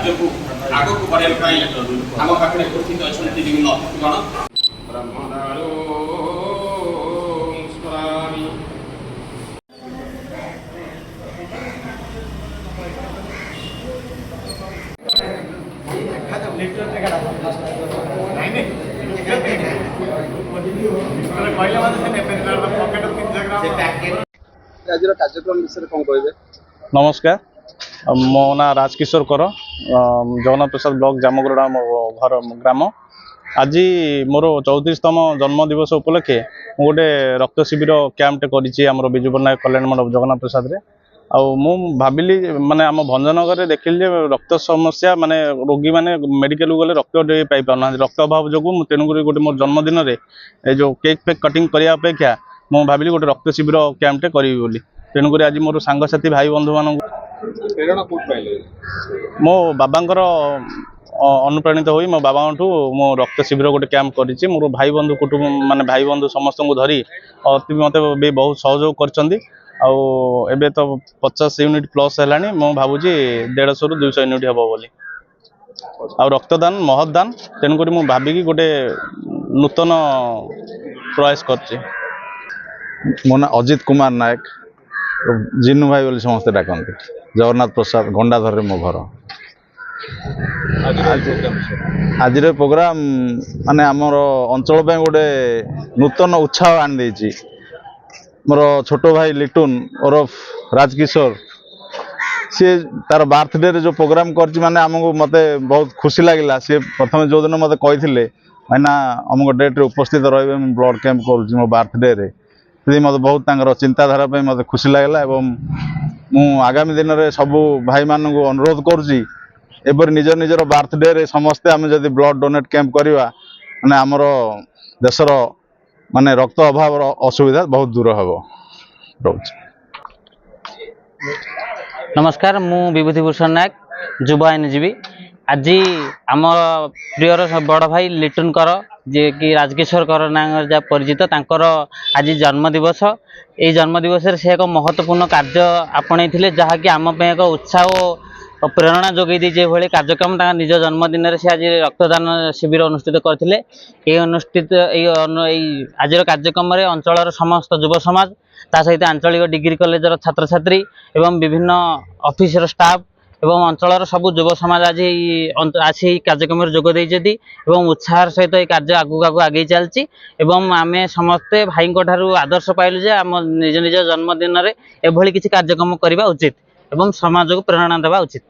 कार्य को आग को बढ़ाई आम पाखे उपस्थित अच्छा विभिन्न अतिथिगण ब्रह्मणारो स्मरामि आज कार्यक्रम विषय कौन कहे? नमस्कार, मो ना राजकिशोर कर जगन्नाथ प्रसाद ब्लॉक जामगोड़ा मो घर ग्राम। आज मोर 34तम जन्मदिवस उपलक्षे गोटे रक्त शिविर कैंपटे कर विजु पट्टनायक कल्याण मंडप जगन्नाथ प्रसाद रे भाविली माने आम भंजनगर देखिली रक्त समस्या माने रोगी माने मेडिकल गले रक्त पाई पाना रक्त अभाव जो तेणुक गोटे मोर जन्मदिन में जो केक फेक कटिंग करने अपेक्षा मुझे भाविली गोटे रक्त शिविर कैंपटे करी बोली। तेणुक आज मोर सांगसाथी भाई बंधु मान मो बाबांकर अनुप्राणित होई मो बाबा मो रक्त शिविर गोटे कैंप करिछि। मोर भाई बंधु कुटुंब माने भाई बंधु समस्त को धरी अति मते भी बहुत सहयोग करछंदी। एबे तो 50 यूनिट प्लस है मु भावुची 150 ରୁ 200 यूनिट हम बोली रक्तदान महदान तेणुक मुझे भाविकी गोटे नूतन प्रयास कर। मो ना अजित कुमार नायक जिन्नू भाई बोली समस्ते डाकती जगन्नाथ प्रसाद गंडाधर मो घर। आज प्रोग्राम माने आमर अंचल गोटे नूतन उत्साह आनी देछि। मोर छोट भाई लिटुन ओरफ राजकिशोर सी तार बर्थडे रे जो प्रोग्राम कर माने आमको मते बहुत खुशी लगिला। सी प्रथम जो दिन मते कही भाईना अमुक डेट रे उपस्थित रही ब्लड कैंप कर मो बर्थडे रे मत बहुत चिंताधारा मत खुशी लगला। मु आगामी दिन में सबू भाई मान अनुरोध कर निज निजर बर्थडे रे समस्ते आम जदि ब्लड डोनेट कैंप करवा माने आमर देशर माने रक्त अभाव असुविधा बहुत दूर हम। नमस्कार, मु विभूतिभूषण नायक युवा आईनजीवी। आज आम प्रियर बड़ भाई लिटुन कर जे कि राजकिशोर कर ना जहाँ परिचित तांकर आज जन्मदिवस। ये जन्मदिवस से एक महत्वपूर्ण कार्य आपणे जहाँकि आम एक उत्साह और प्रेरणा जोगे जे भली कार्यक्रम निज जन्मदिन से आज रक्तदान शिविर अनुष्ठित करते। आज कार्यक्रम में अंचल समस्त युव समाज ता सहित आंचलिक डिग्री कॉलेजर छात्र छात्री एवं विभिन्न ऑफिसर स्टाफ एवं अंचल सबू युव समाज आज आसी कार्यक्रम में जोग देइछथि एवं उत्साह सहित ये कार्य आगू आगे चलछि। एवं आमे समस्ते भाई ठारू आदर्श पाइलु जे आम निज निज जन्मदिन में एभली किसी कार्यक्रम करबा उचित एवं समाज को प्रेरणा देवा उचित।